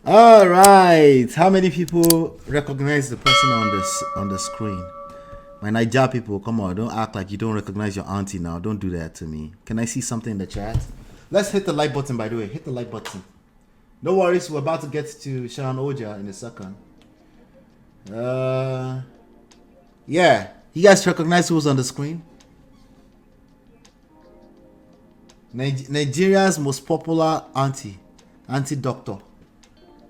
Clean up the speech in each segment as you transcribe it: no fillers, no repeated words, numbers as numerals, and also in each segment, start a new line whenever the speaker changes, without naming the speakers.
All right. How many people recognize the person on the screen? My Niger people, come on, don't act like you don't recognize your auntie now. Don't do that to me. Can I see something in the chat? Let's hit the like button, by the way. Hit the like button. No worries, we're about to get to Sharon Oja in a second. Yeah. You guys recognize who's on the screen? Nigeria's most popular auntie doctor.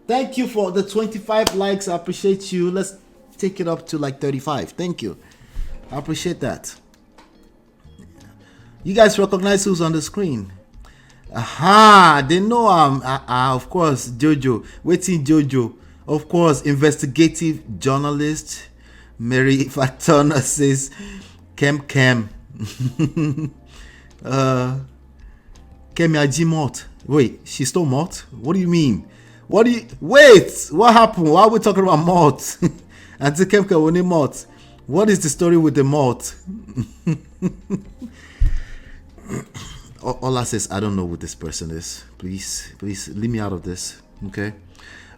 Thank you for the 25 likes. I appreciate you. Let's take it up to like 35. Thank you. I appreciate that. You guys recognize who's on the screen? Aha, they know of course, Jojo. Waiting Jojo. Of course, investigative journalist. Mary Fatona says, Kem. Kemi Ajimot. Wait, she's still Mort? What do you mean? Wait, what happened? Why are we talking about Mort? Auntie Kemke only Mort. What is the story with the Mort? Ola says, I don't know who this person is. Please leave me out of this. Okay.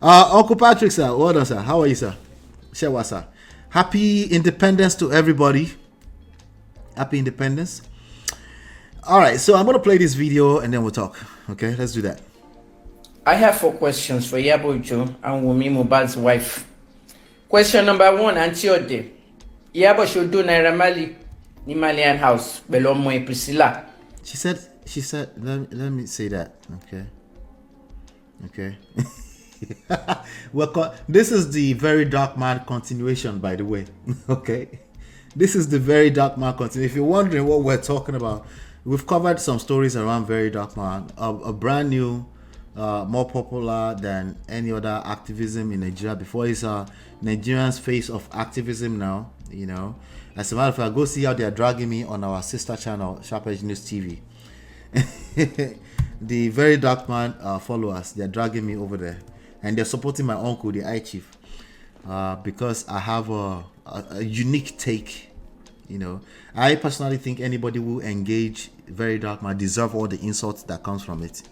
Uncle Patrick, sir. Well done, sir. How are you, sir? Shewa, sir. Happy Independence to everybody. Happy Independence. All right, so I'm going to play this video and then we'll talk. Okay, let's do that.
I have 4 questions for Iyabo Ojo and Wunmi Mohbad's wife. Question number 1, Auntie Ode. Iyabo should do Naira Marley ni Malian house below Moe Priscilla.
She said, let me say that. Okay. Well, this is the Very Dark Man continuation, by the way. Okay. This is the Very Dark Man continuation. If you're wondering what we're talking about, we've covered some stories around Very Dark Man. A brand new, more popular than any other activism in Nigeria. Before, he's Nigerian's face of activism now, you know. As a matter of fact, go see how they are dragging me on our sister channel, Sharp Edge News TV. The Very Dark Man followers, they're dragging me over there. And they're supporting my uncle, the High Chief. Because I have a unique take, you know. I personally think anybody who engage Very Dark Man deserve all the insults that comes from it.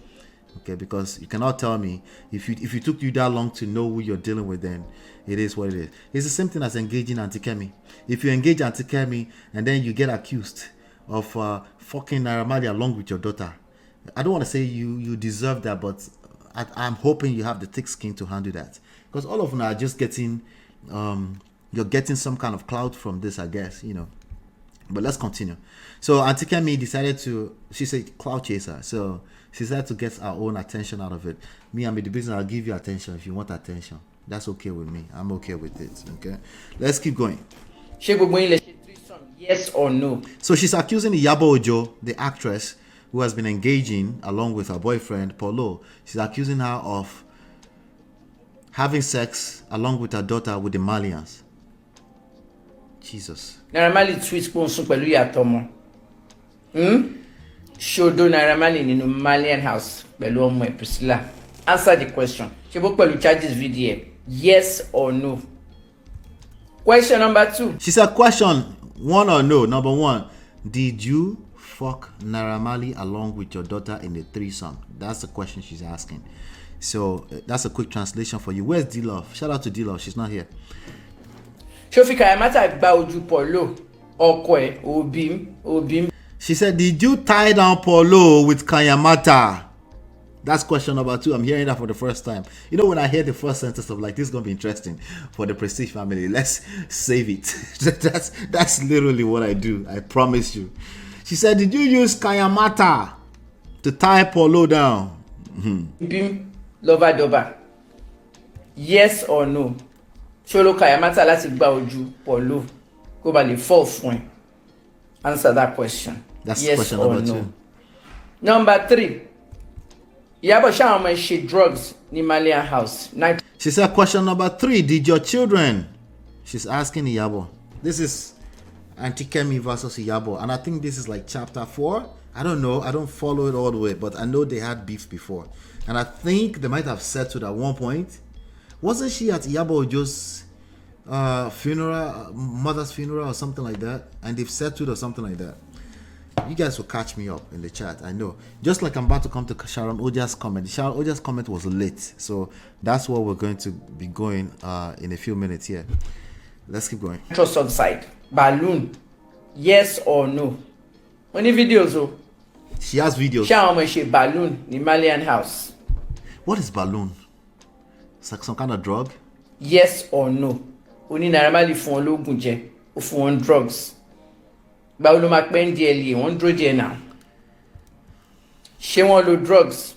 Okay, because you cannot tell me if it took you that long to know who you're dealing with, then it is what it is. It's the same thing as engaging Auntie Kemi. If you engage Auntie Kemi and then you get accused of fucking Naira Marley along with your daughter, I don't want to say you deserve that, but I'm hoping you have the thick skin to handle that, because all of them are just getting you're getting some kind of clout from this, I guess, you know. But let's continue. So Auntie Kemi decided to, she said clout chaser, so she decided to get our own attention out of it. Me, I'm in the business, I'll give you attention if you want attention. That's okay with me. I'm okay with it. Okay, let's keep going.
Yes or no?
So she's accusing Iyabo Ojo, the actress who has been engaging along with her boyfriend Paulo. She's accusing her of having sex along with her daughter with the Malians. Jesus.
Naira Marley tweet sponsor pẹ̀lú ìyàtọ̀ ọmọ. Shodo Naira Marley nínú Malian house pẹ̀lú ọmọ ẹ̀ Priscilla. Answer the question. Ṣé bó pẹ̀lú charges video? Yes or no? Question number 2.
She said question 1 or no. Number 1, did you fuck Naira Marley along with your daughter in the threesome? That's the question she's asking. So that's a quick translation for you. Where's D-Love? Shout out to D-Love. She's not here.
Shofi Kayamata gba ojú Paulo ọkọ ẹ̀ Obim.
She said, did you tie down Paulo with Kayamata? That's question number 2. I'm hearing that for the first time. You know, when I hear the first sentence of like, this is going to be interesting for the Prestige family, let's save it. That's literally what I do. I promise you. She said, did you use Kayamata to tie Paulo down?
Obim lover doba. Yes or no? Ṣolo Kayamata láti gba ojú Paulo kó ba lè fall fún ẹ. Answer that question.
That's
yes
question
or
number
no.
2.
Number 3. Iyabo ṣá ọmọ ṣe drugs ní Malian house.
She said question number 3, did your children? She's asking Iyabo. This is Auntie Kemi versus Iyabo, and I think this is like chapter 4. I don't know. I don't follow it all the way, but I know they had beef before, and I think they might have settled at one point. Wasn't she at Iyabo Ojo's funeral, mother's funeral or something like that? And they've settled or something like that. You guys will catch me up in the chat. I know. Just like I'm about to come to Sharon Oja's comment. Sharon Oja's comment was late, so that's what we're going to be going in a few minutes here. Let's keep going.
Nitrous oxide, balloon, yes or no? Only videos, oh.
She has videos.
She balloon in Malian house.
What is balloon? It's like some kind of drug?
Yes or no? Only normally for logunje or for drugs. But we make DLE, one drug now. She want the drugs.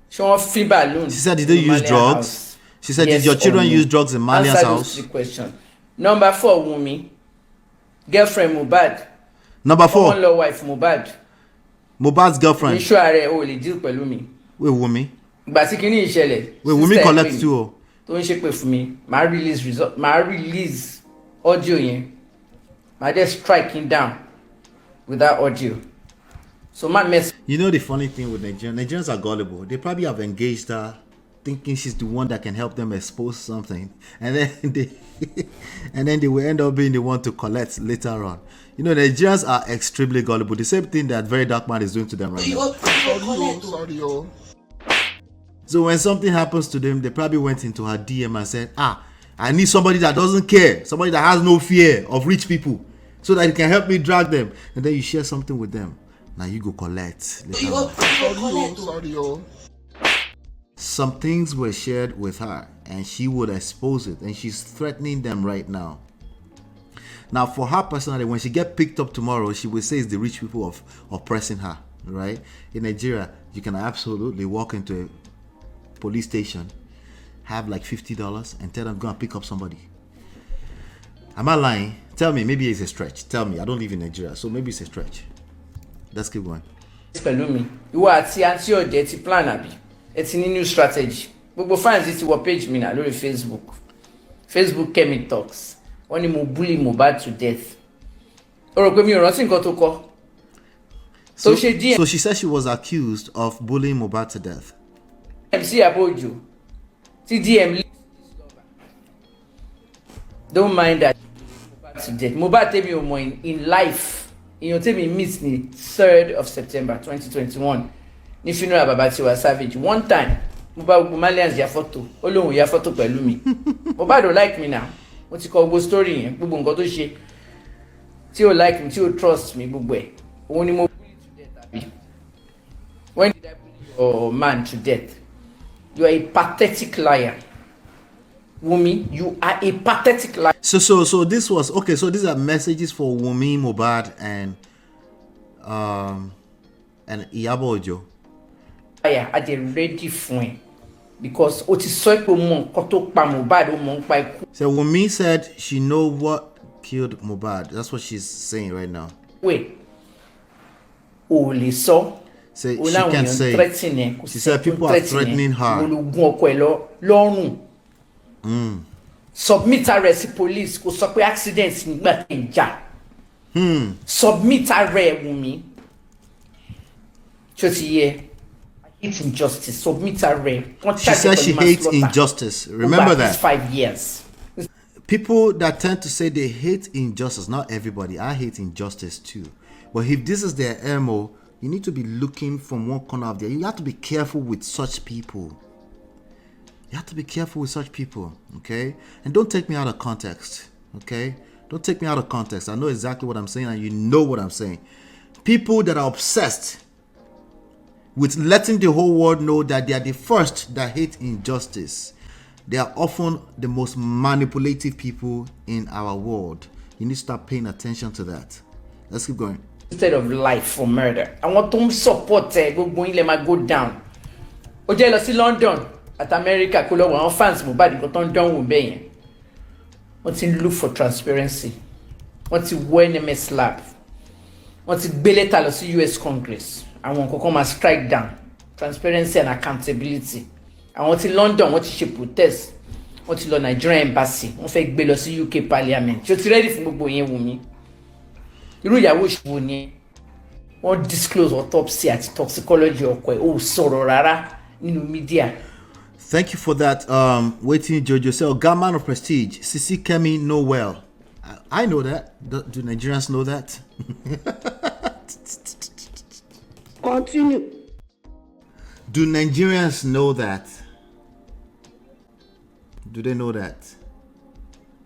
She want free balloon.
She said, did they use drugs? House. She said, yes, did your children use drugs in Malian's house?
Answer the question. Number 4, Wunmi. Girlfriend Mohbad.
Number 4.
Common law wife Mohbad.
Mohbad's girlfriend.
Mi sure are o le deal pẹ̀lú mi.
Wait, Wunmi.
Ìgbà tí kíní ìṣẹ̀lẹ̀.
Wait, Wunmi collect too o.
Tó ń ṣe pé fún mi, màá release audio yẹn. Màá just strike him down with that audio. So man mess.
You know the funny thing with Nigerians are gullible. They probably have engaged her thinking she's the one that can help them expose something. And then they will end up being the one to collect later on. You know, Nigerians are extremely gullible. The same thing that Very Dark Man is doing to them right now. So when something happens to them, they probably went into her DM and said, I need somebody that doesn't care. Somebody that has no fear of rich people. So that it can help me drag them. And then you share something with them. Now you go collect. Some things were shared with her. And she would expose it. And she's threatening them right now. Now, for her personally, when she get picked up tomorrow, she will say it's the rich people of oppressing her, right? In Nigeria, you can absolutely walk into a police station, have like $50, and tell them go and pick up somebody. Am I lying? Tell me, maybe it's a stretch. Tell me, I don't live in Nigeria, so maybe it's a stretch. Let's keep going.
Pẹ̀lú mi, ìwọ àti àǹtí ọ̀dẹ̀ ti plan àbí? Ẹ ti ní new strategy. Gbogbo fans ti wọ page mi náà lórí Facebook Kemi Talks. Wọ́n ní mo bully Mohbad to death. Ó rò pé mi ò rántí nǹkan tó kọ.
So she said she was accused of bullying Mohbad to death.
MC Iyabo Ojo. TDM. Don't mind that. Mohbad to death. Mohbad tell me more in life. You tell me meet ni 3rd of September 2021. Ní funeral baba Tiwa Savage. One time, Mohbad Malians ya photo. Ó lóhùn ya photo pẹ̀lú mi. Mohbad don't like me now. Wọ́n ti kọ gbogbo story yẹn, gbogbo nǹkan tó ṣe. Tí o like me, tí o trust me, gbogbo ẹ̀. Òun ni mo bully to death àbí. When did I bully your man to death? You are a pathetic liar. Wunmi, you are a pathetic liar.
So this was okay. So these are messages for Wunmi Mohbad and Iyabo Ojo.
Liar, are they ready for him? Because o ti sọ pé mo nǹkan tó pa Mohbad o mo ń pa ikú.
So Wunmi said she know what killed Mohbad. That's what she's saying right now.
Wait. O lè sọ.
Say she can't say. She said people are threatening her.
Ológun ọkọ ẹ lọ́rùn. Submit her to police. Kò sọ pé accident nígbà tí ń jà. Submit her Wunmi. Ṣó ti yẹ. Hate injustice. Submit her.
She says she hates injustice. Remember that.
5 years.
People that tend to say they hate injustice, not everybody. I hate injustice too. But if this is their MO, you need to be looking from one corner of there. You have to be careful with such people. You have to be careful with such people, okay? And don't take me out of context, okay? Don't take me out of context. I know exactly what I'm saying, and you know what I'm saying. People that are obsessed with letting the whole world know that they are the first that hate injustice. They are often the most manipulative people in our world. You need to start paying attention to that. Let's keep going.
Instead of life for murder. I want to support gbogbo ilẹ̀ máa go down. Ó jẹ́ lọ sí London at America kó lọ wọ àwọn fans Mohbad nǹkan tó ń dánwò bẹ́ẹ̀ yẹn. Wọ́n ti look for transparency. Wọ́n ti wọ NMS lab. Wọ́n ti gbé lẹ́tà lọ sí US Congress. Àwọn nǹkan kan máa strike down. Transparency and accountability. Àwọn ti London wọ́n ti ṣe protest. Wọ́n ti lọ Nigerian embassy. Wọ́n fẹ́ gbé lọ sí UK parliament. Ṣé o ti ready fún gbogbo yẹn Wunmi? Irú ìyàwó ìṣòwò ni wọ́n disclose autopsy àti toxicology ọkọ ẹ̀ ó sọ̀rọ̀ rárá nínú media.
Thank you for that. Waiting Jojo. So, Gaman of Prestige. Sisi Kemi know well. I know that. Do Nigerians know that?
Continue.
Do Nigerians know that? Do they know that?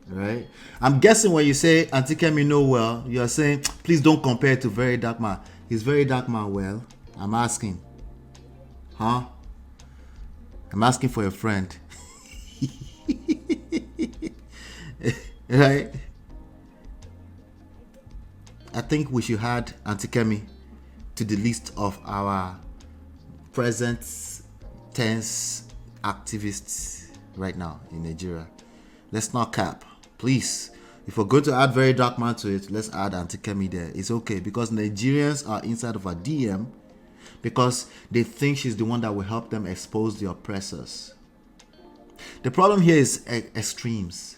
Right? I'm guessing when you say Auntie Kemi know well, you're saying, please don't compare it to Very Dark Man. Is Very Dark Man well? I'm asking. Huh? I'm asking for a friend. Right? I think we should add Auntie Kemi to the list of our present tense activists right now in Nigeria. Let's not cap. Please, if we're going to add Very Dark Man to it, let's add Auntie Kemi there. It's okay because Nigerians are inside of a DM because they think she's the one that will help them expose the oppressors. The problem here is extremes.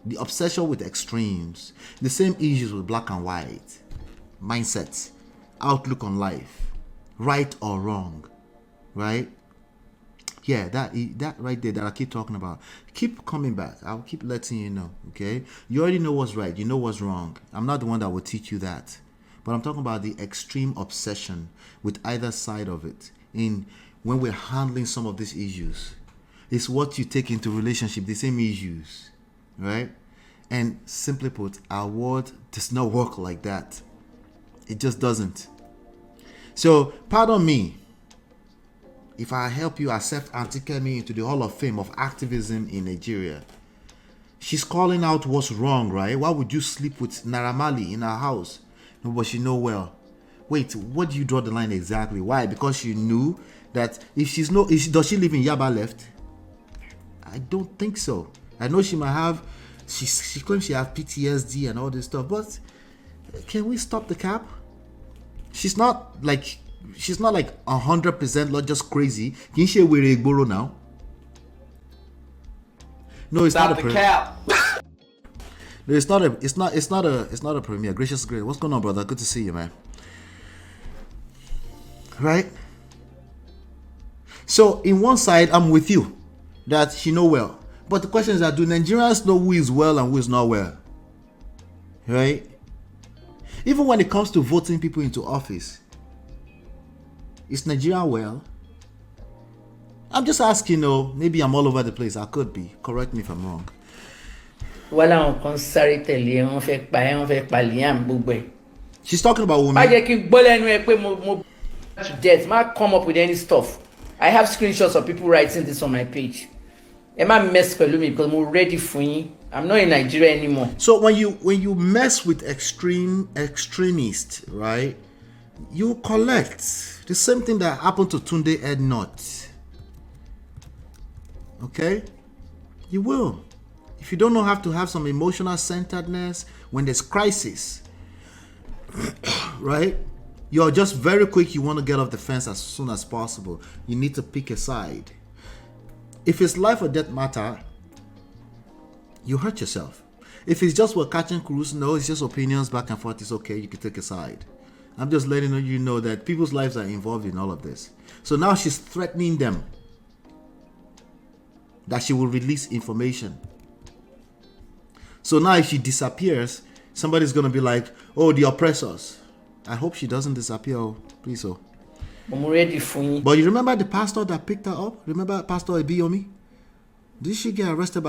The obsession with extremes. The same issues with black and white. Mindsets. Outlook on life. Right or wrong. Right? Yeah, that right there that I keep talking about. Keep coming back. I'll keep letting you know. Okay? You already know what's right. You know what's wrong. I'm not the one that will teach you that. But I'm talking about the extreme obsession with either side of it. In when we're handling some of these issues. It's what you take into relationship, the same issues. Right? And simply put, our world does not work like that. It just doesn't. So, pardon me if I help you accept Auntie Kemi into the Hall of Fame of activism in Nigeria. She's calling out what's wrong, right? Why would you sleep with Naira Marley in her house? No, but she know well. Wait, what do you draw the line exactly? Why? Because you knew that does she live in Yaba left? I don't think so. I know she might have, she claims she has PTSD and all this stuff, but can we stop the cap? She's not like 100% not just crazy. Can she wear a borrow now? No, it's
Stop
not a
the cap.
No, it's not a premiere. Gracious great. What's going on, brother? Good to see you, man. Right? So in one side, I'm with you that she know well. But the question is that do Nigerians know who is well and who is not well? Right? Even when it comes to voting people into office, is Nigeria well? I'm just asking, maybe I'm all over the place. I could be. Correct me if I'm wrong. She's talking about women.
Death, come up with any stuff. I have screenshots of people writing this on my page. Emma mess with me because I'm ready for you. I'm not in Nigeria anymore.
So when you mess with extremists, right? You collect the same thing that happened to Tunde Ednut. Okay? You will. If you don't know how to have some emotional centeredness when there's crisis, right? You're just very quick. You want to get off the fence as soon as possible. You need to pick a side. If it's life or death matter, you hurt yourself. If it's just we're catching cruise, no, it's just opinions back and forth. It's okay. You can take a side. I'm just letting you know that people's lives are involved in all of this. So now she's threatening them that she will release information. So now if she disappears, somebody's going to be like, oh, the oppressors. I hope she doesn't disappear. Oh, please, oh.
I'm ready for you.
But you remember the pastor that picked her up? Remember Pastor Ibiyomi? Did she get arrested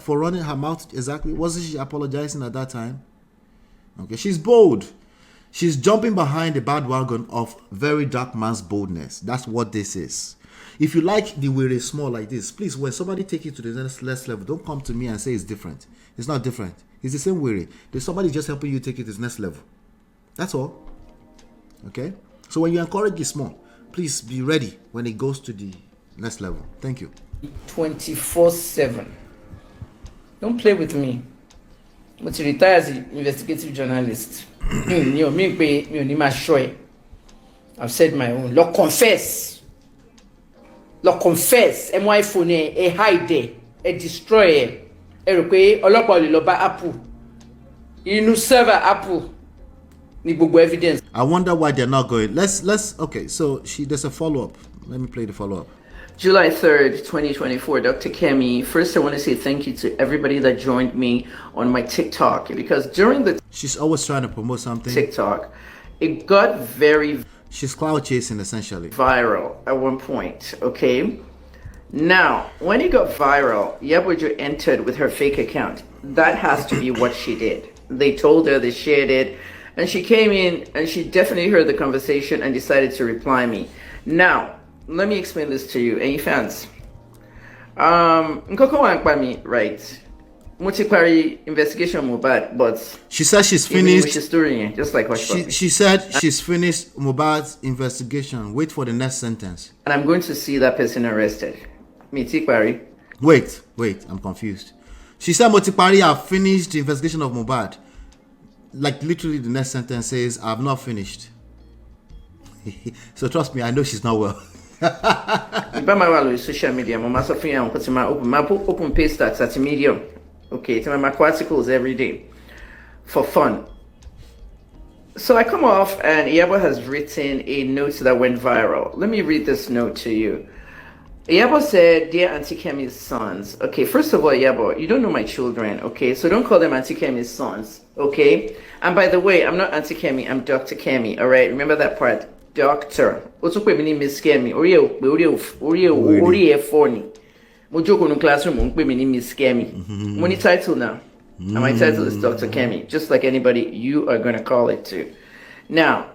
for running her mouth exactly? Wasn't she apologizing at that time? Okay, she's bold. She's jumping behind the bandwagon of Very Dark Man's boldness. That's what this is. If you like the way small like this, please, when somebody take it to the next level, don't come to me and say it's different. It's not different. It's the same way. There's somebody just helping you take it to the next level. That's all. Okay? So when you encourage it small, please be ready when it goes to the next level. Thank you.
24/7. Don't play with me. But to retire as an investigative journalist, I've said my own. Lord confess. Lord confess. My phone, a hide, a destroyer, a request, a local loba apple. You server apple. Evidence.
I wonder why they're not going. Let's okay, so there's a follow-up. Let me play the follow-up.
July 3rd, 2024, Dr. Kemi. First, I want to say thank you to everybody that joined me on my TikTok because during the
she's always trying to promote something.
TikTok, It got very
She's clout chasing essentially.
viral at one point, okay? Now, when it got viral, Iyabo Ojo entered with her fake account. That has to be what she did. They told her, they shared it, and she came in and she definitely heard the conversation and decided to reply me. Now, let me explain this to you, any fans. Nkoko Wankpami, right? Multi-query investigation Mohbad, but
She said she's
she's
finished.
story, just like Hush Puppy.
She said she's finished Mohbad's investigation. Wait for the next sentence.
And I'm going to see that person arrested. Multi-query.
Wait, I'm confused. She said Motipari have finished the investigation of Mohbad. Like literally the next sentence says, I've not finished. So trust me, I know she's not well.
If I'm on social media, I'm also free and put my open page stats at Medium. Okay, to my articles every day for fun. So I come off and Iyabo has written a note that went viral. Let me read this note to you. Iyabo said, "Dear Auntie Kemi's sons." Okay, first of all, Iyabo, you don't know my children, okay? So don't call them Auntie Kemi's sons, okay? And by the way, I'm not Auntie Kemi, I'm Dr. Kemi, all right? Remember that part. Doctor. Also, my name is Kemi. Ori funny. Mo joke in classroom, my name is Kemi. Money title now. And my title is Dr. Kemi. Just like anybody, you are going to call it too. Now,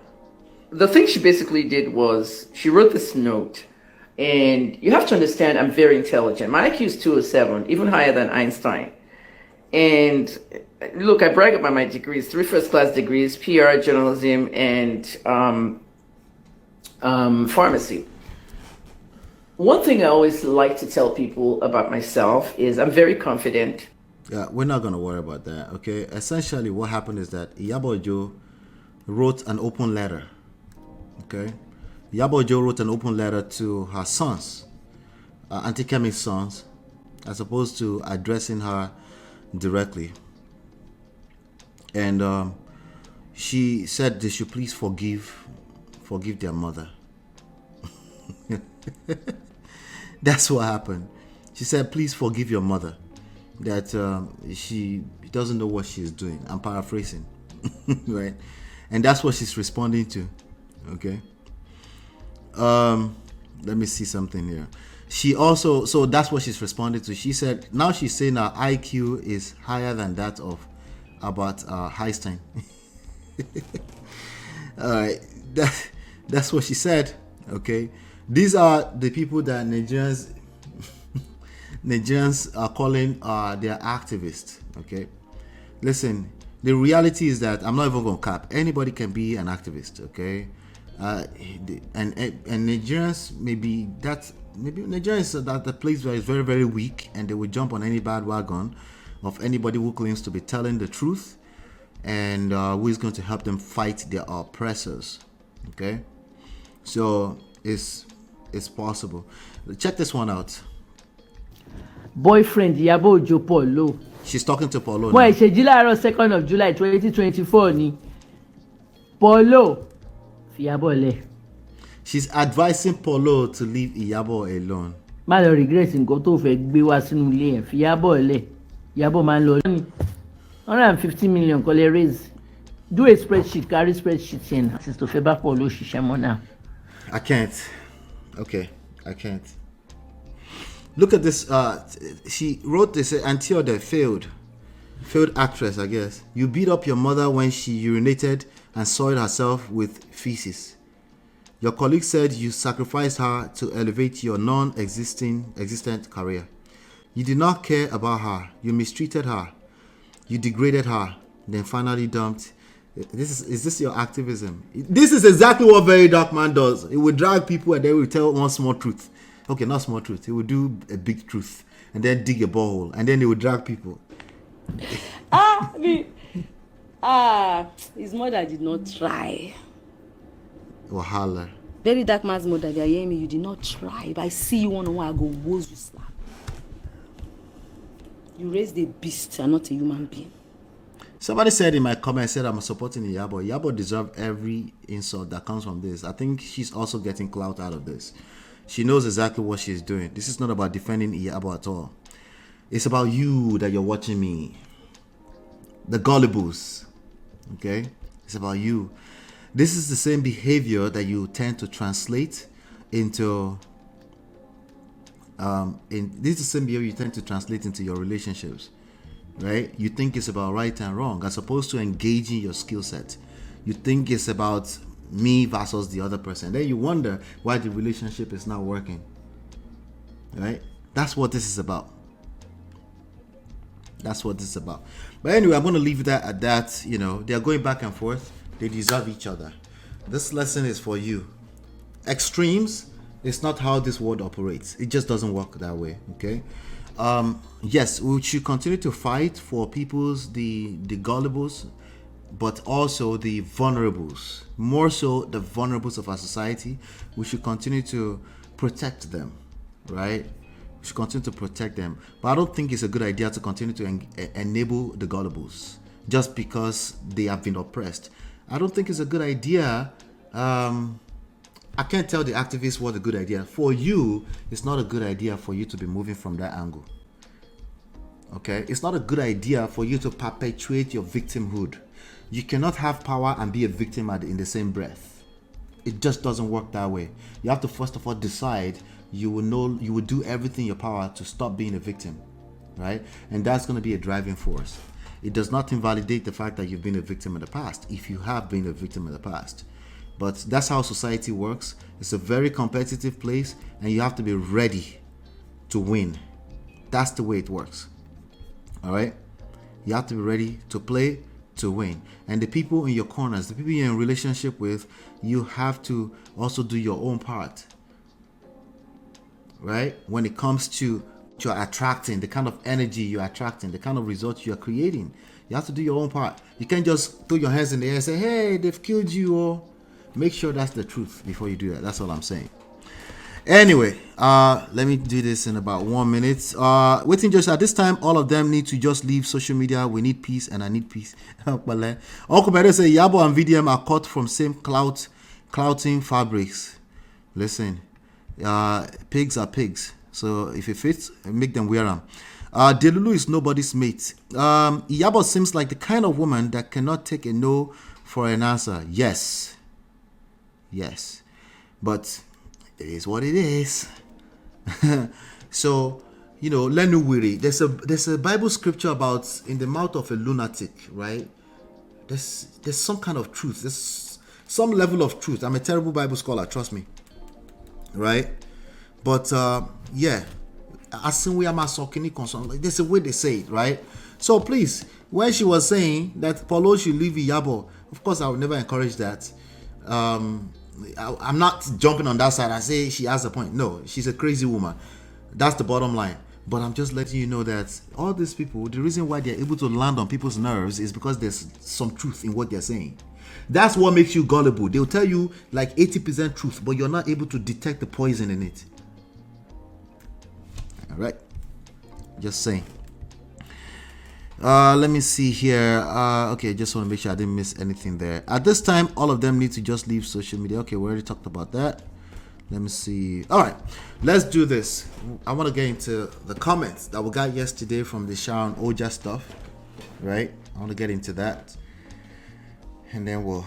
the thing she basically did was she wrote this note. And you have to understand, I'm very intelligent. My IQ is 207, even higher than Einstein. And look, I brag about my degrees, 3 first-class degrees, PR, journalism, and pharmacy. One thing I always like to tell people about myself is I'm very confident.
Yeah, we're not going to worry about that, okay? Essentially, what happened is that Iyabo Ojo wrote an open letter, okay? Iyabo Ojo wrote an open letter to her sons, Auntie Kemi's sons, as opposed to addressing her directly. And she said they should please forgive their mother. That's what happened. She said, please forgive your mother. That she doesn't know what she's doing. I'm paraphrasing, right? And that's what she's responding to, okay? Let me see something here. She also, so that's what she's responding to. She said, now she's saying her IQ is higher than that of Albert Einstein. All right, that's what she said, okay? These are the people that Nigerians are calling their activists, okay? Listen, the reality is that I'm not even going to cap. Anybody can be an activist, okay? And Nigerians maybe Nigerians are that the place where it's very, very weak, and they will jump on any bandwagon of anybody who claims to be telling the truth and who is going to help them fight their oppressors, okay? So it's possible. Check this one out.
Boyfriend Iyabo Ojo Paulo.
She's talking to Paulo.
Well, it's July 2nd of July 2024 ni. Paulo Iyabo le.
She's advising Paulo to leave Iyabo alone.
Má lọ regret nǹkan tó fẹ́ gbé wá sínú ilé ẹ̀. Iyabo le. Iyabo máa ń lọ ní 150 million kó lè raise. Do a spreadsheet, carry spreadsheet in. Since tó fẹ́ bá Paulo ṣiṣẹ́ mọ́ now.
I can't. Okay, I can't. Look at this. She wrote this. Until the failed actress, I guess. You beat up your mother when she urinated and soiled herself with feces. Your colleague said you sacrificed her to elevate your existent career. You did not care about her. You mistreated her. You degraded her. Then finally dumped. Is this your activism? This is exactly what Very Dark Man does. It will drag people and then will tell one small truth. Okay, not small truth. It will do a big truth and then dig a borehole and then it will drag people.
His mother did not try.
Wahala.
Very Dark Man's mother, they are hearing me. You did not try. If I see you one on one, I go woes you slap. You raised a beast and not a human being.
Somebody said in my comment, said I'm supporting Iyabo. Iyabo deserves every insult that comes from this. I think she's also getting clout out of this. She knows exactly what she's doing. This is not about defending Iyabo at all. It's about you that you're watching me. The gullibles. Okay? It's about you. This is the same behavior that you tend to translate into this is the same behavior you tend to translate into your relationships, right? You think it's about right and wrong as opposed to engaging your skill set. You think it's about me versus the other person. Then you wonder why the relationship is not working, right? That's what this is about. That's what this is about. But anyway, I'm going to leave that at that. You know, they are going back and forth. They deserve each other. This lesson is for you. Extremes is not how this world operates. It just doesn't work that way. Okay. Yes, we should continue to fight for people's the gullibles, but also the vulnerables. More so, the vulnerables of our society. We should continue to protect them, right? We should continue to protect them. But I don't think it's a good idea to continue to enable the gullibles just because they have been oppressed. I don't think it's a good idea. I can't tell the activists what a good idea. For you, it's not a good idea for you to be moving from that angle. Okay? It's not a good idea for you to perpetuate your victimhood. You cannot have power and be a victim in the same breath. It just doesn't work that way. You have to first of all decide you will do everything in your power to stop being a victim, right? And that's going to be a driving force. It does not invalidate the fact that you've been a victim in the past, if you have been a victim in the past. But that's how society works. It's a very competitive place, and you have to be ready to win. That's the way it works. All right? You have to be ready to play to win. And the people in your corners, the people you're in relationship with, you have to also do your own part. Right? When it comes to you're attracting, the kind of energy you're attracting, the kind of results you're creating, you have to do your own part. You can't just throw your hands in the air and say, hey, they've killed you, or make sure that's the truth before you do that. That's all I'm saying. Anyway, let me do this in about 1 minute. Waiting just at this time, all of them need to just leave social media. We need peace, and I need peace. Uncle Better say Iyabo and VDM are cut from same clouting fabrics. Listen, pigs are pigs. So if it fits, make them wear them. Delulu is nobody's mate. Iyabo seems like the kind of woman that cannot take a no for an answer. Yes. But it is what it is. So, you know, Lenu Wiri. There's a Bible scripture about in the mouth of a lunatic, right? There's some kind of truth. There's some level of truth. I'm a terrible Bible scholar, trust me. Right? But yeah, there's a way they say it, right? So please, when she was saying that Paulo should leave Iyabo, of course I would never encourage that. I'm not jumping on that side. I say she has a point. No, she's a crazy woman. That's the bottom line. But I'm just letting you know that all these people, the reason why they're able to land on people's nerves is because there's some truth in what they're saying. That's what makes you gullible. They'll tell you like 80% truth, but you're not able to detect the poison in it. All right, just saying. Let me see here. Okay, just want to make sure I didn't miss anything there. At this time, all of them need to just leave social media. Okay, we already talked about that. Let me see. All right, let's do this. I want to get into the comments that we got yesterday from the Sharon Oja stuff. Right, I want to get into that, and then we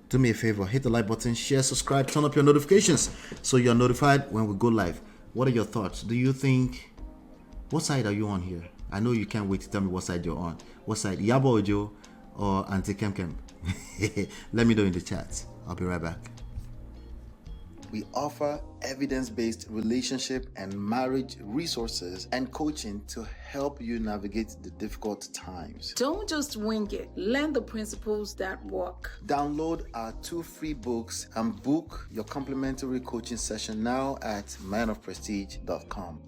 do me a favor, hit the like button, share, subscribe, turn up your notifications so you're notified when we go live. What are your thoughts? Do you think, what side are you on here? I know you can't wait to tell me what side you're on. What side, Iyabo Ojo or Auntie Kem? Let me know in the chat. I'll be right back. We offer evidence-based relationship and marriage resources and coaching to help you navigate the difficult times.
Don't just wing it. Learn the principles that work.
Download our 2 free books and book your complimentary coaching session now at manofprestige.com.